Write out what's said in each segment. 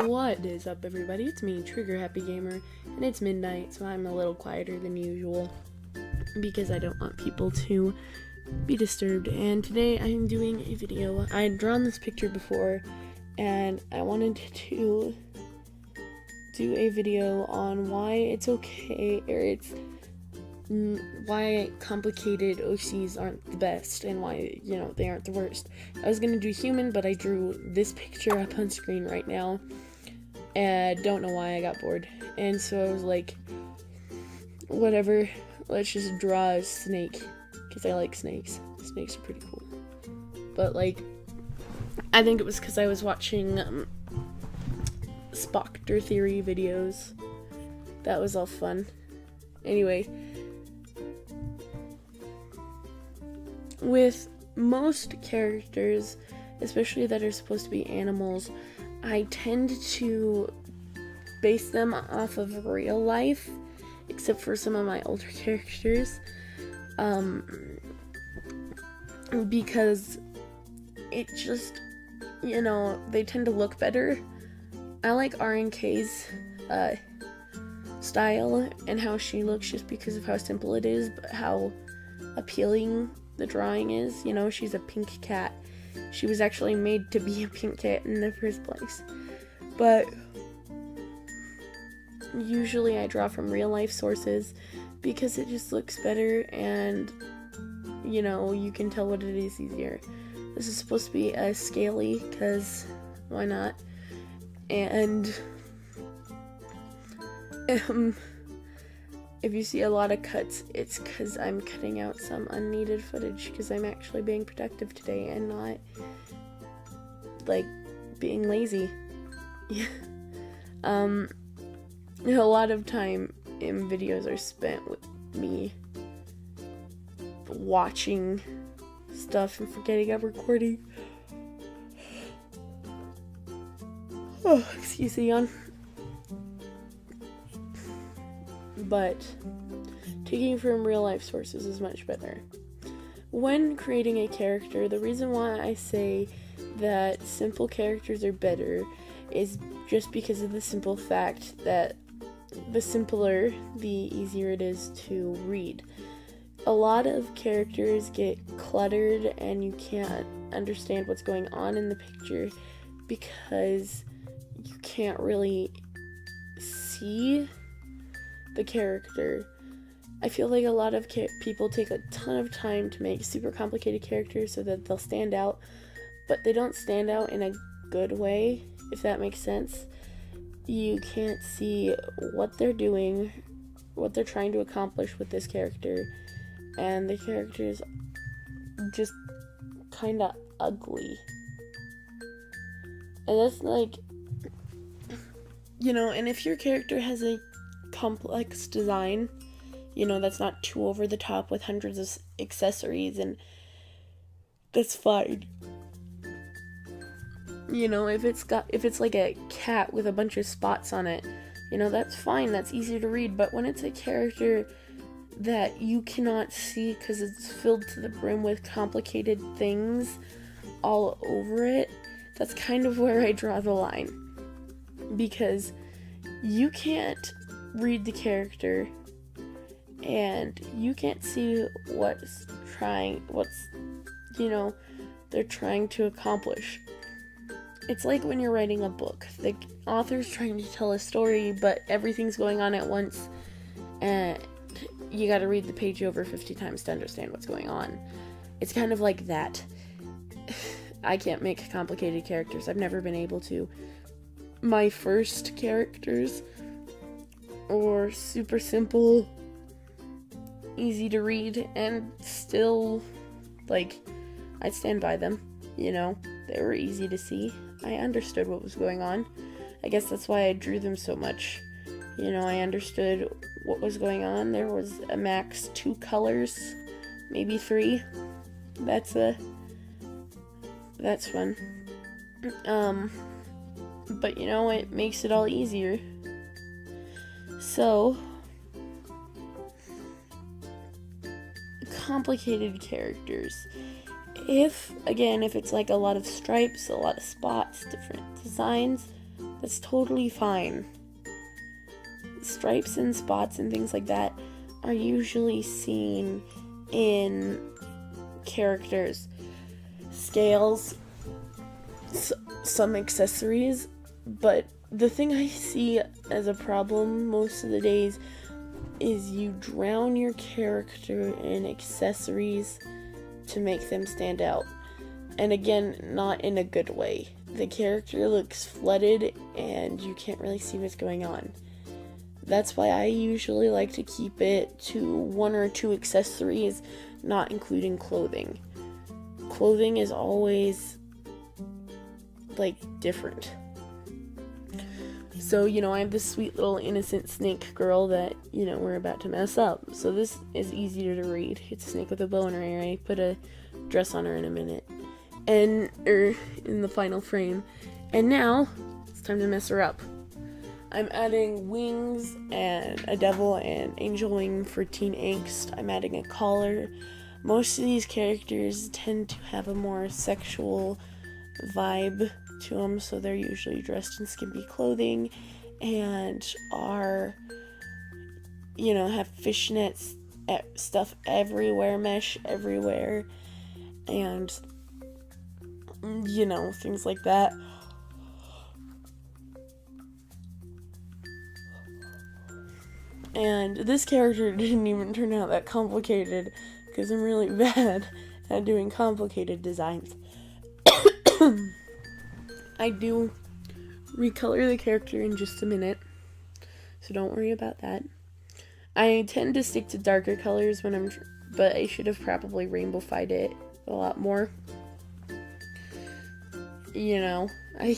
What is up, everybody? It's me, Trigger Happy Gamer, and it's midnight, so I'm a little quieter than usual because I don't want people to be disturbed. And today I'm doing a video. I had drawn this picture before, and I wanted to do a video on why it's okay, or why complicated OCs aren't the best and why, they aren't the worst. I was gonna do human, but I drew this picture up on screen right now, and don't know why I got bored. And so I was like, whatever, let's just draw a snake, because I like snakes. Snakes are pretty cool. But, I think it was because I was watching Spectre Theory videos. That was all fun. Anyway, with most characters, especially that are supposed to be animals, I tend to base them off of real life, except for some of my older characters, because it just, they tend to look better. I like RNK's style and how she looks just because of how simple it is, but how appealing the drawing is. She's a pink cat. She was actually made to be a pink cat in the first place. But usually I draw from real life sources because it just looks better, and you can tell what it is easier. This is supposed to be a scaly, because why not? And if you see a lot of cuts, it's because I'm cutting out some unneeded footage, because I'm actually being productive today and not, being lazy. Yeah. A lot of time in videos are spent with me watching stuff and forgetting I'm recording. Oh, excuse me, yawn. But taking from real life sources is much better. When creating a character, the reason why I say that simple characters are better is just because of the simple fact that the simpler, the easier it is to read. A lot of characters get cluttered and you can't understand what's going on in the picture because you can't really see the character. I feel like a lot of people take a ton of time to make super complicated characters so that they'll stand out, but they don't stand out in a good way, if that makes sense. You can't see what they're doing, what they're trying to accomplish with this character, and the character is just kind of ugly. And that's and if your character has a complex design, that's not too over the top with hundreds of accessories, and that's fine. If it's like a cat with a bunch of spots on it, that's fine, that's easy to read. But when it's a character that you cannot see because it's filled to the brim with complicated things all over it, that's kind of where I draw the line. Because you can't read the character and you can't see what's they're trying to accomplish. It's like when you're writing a book. The author's trying to tell a story, but everything's going on at once, and you gotta read the page over 50 times to understand what's going on. It's kind of like that. I can't make complicated characters. I've never been able to. My first characters were super simple, easy to read, and still, I'd stand by them, They were easy to see. I understood what was going on. I guess that's why I drew them so much. I understood what was going on. There was a max 2 colors, maybe 3. That's fun. But it makes it all easier. So, complicated characters. If it's like a lot of stripes, a lot of spots, different designs, That's totally fine. Stripes and spots and things like that are usually seen in characters, scales, some accessories, but the thing I see as a problem most of the days is you drown your character in accessories to make them stand out. And again, not in a good way. The character looks flooded and you can't really see what's going on. That's why I usually like to keep it to 1 or 2 accessories, not including clothing. Clothing is always, like, different. So, I have this sweet little innocent snake girl that, we're about to mess up. So this is easier to read. It's a snake with a bow in her ear. I put a dress on her in a minute. In the final frame. And now, it's time to mess her up. I'm adding wings and a devil and angel wing for teen angst. I'm adding a collar. Most of these characters tend to have a more sexual vibe to them, so they're usually dressed in skimpy clothing and are, have fishnets, stuff everywhere, mesh everywhere, and, things like that. And this character didn't even turn out that complicated because I'm really bad at doing complicated designs. I do recolor the character in just a minute, so don't worry about that. I tend to stick to darker colors but I should have probably rainbow-fied it a lot more. I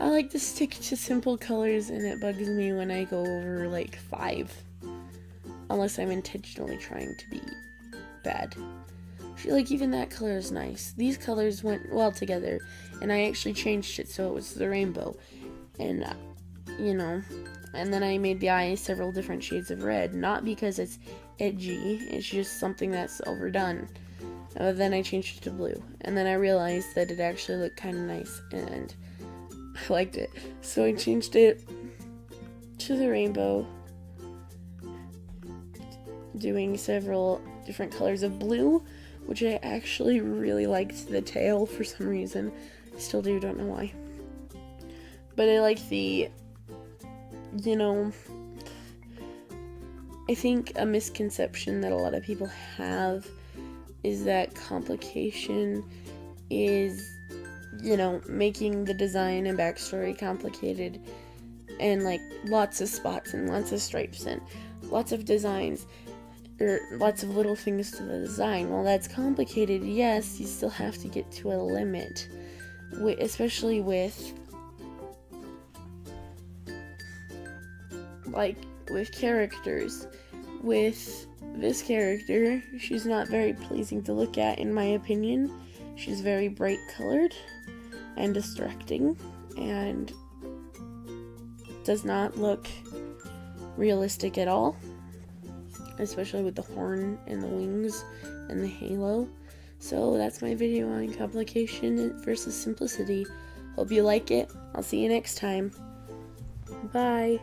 like to stick to simple colors, and it bugs me when I go over like 5, unless I'm intentionally trying to be bad. Even that color is nice. These colors went well together, and I actually changed it so it was the rainbow. And, and then I made the eye several different shades of red, not because it's edgy, it's just something that's overdone. Then I changed it to blue, and then I realized that it actually looked kind of nice, and I liked it. So I changed it to the rainbow, doing several different colors of blue, which I actually really liked the tail for some reason. I still do, don't know why. But I like the, I think a misconception that a lot of people have is that complication is, making the design and backstory complicated, and lots of spots and lots of stripes and lots of designs, or lots of little things to the design. Well, that's complicated, yes, you still have to get to a limit, especially with characters. With this character, she's not very pleasing to look at, in my opinion. She's very bright colored and distracting, and does not look realistic at all, especially with the horn and the wings and the halo. So that's my video on complication versus simplicity. Hope you like it. I'll see you next time. Bye.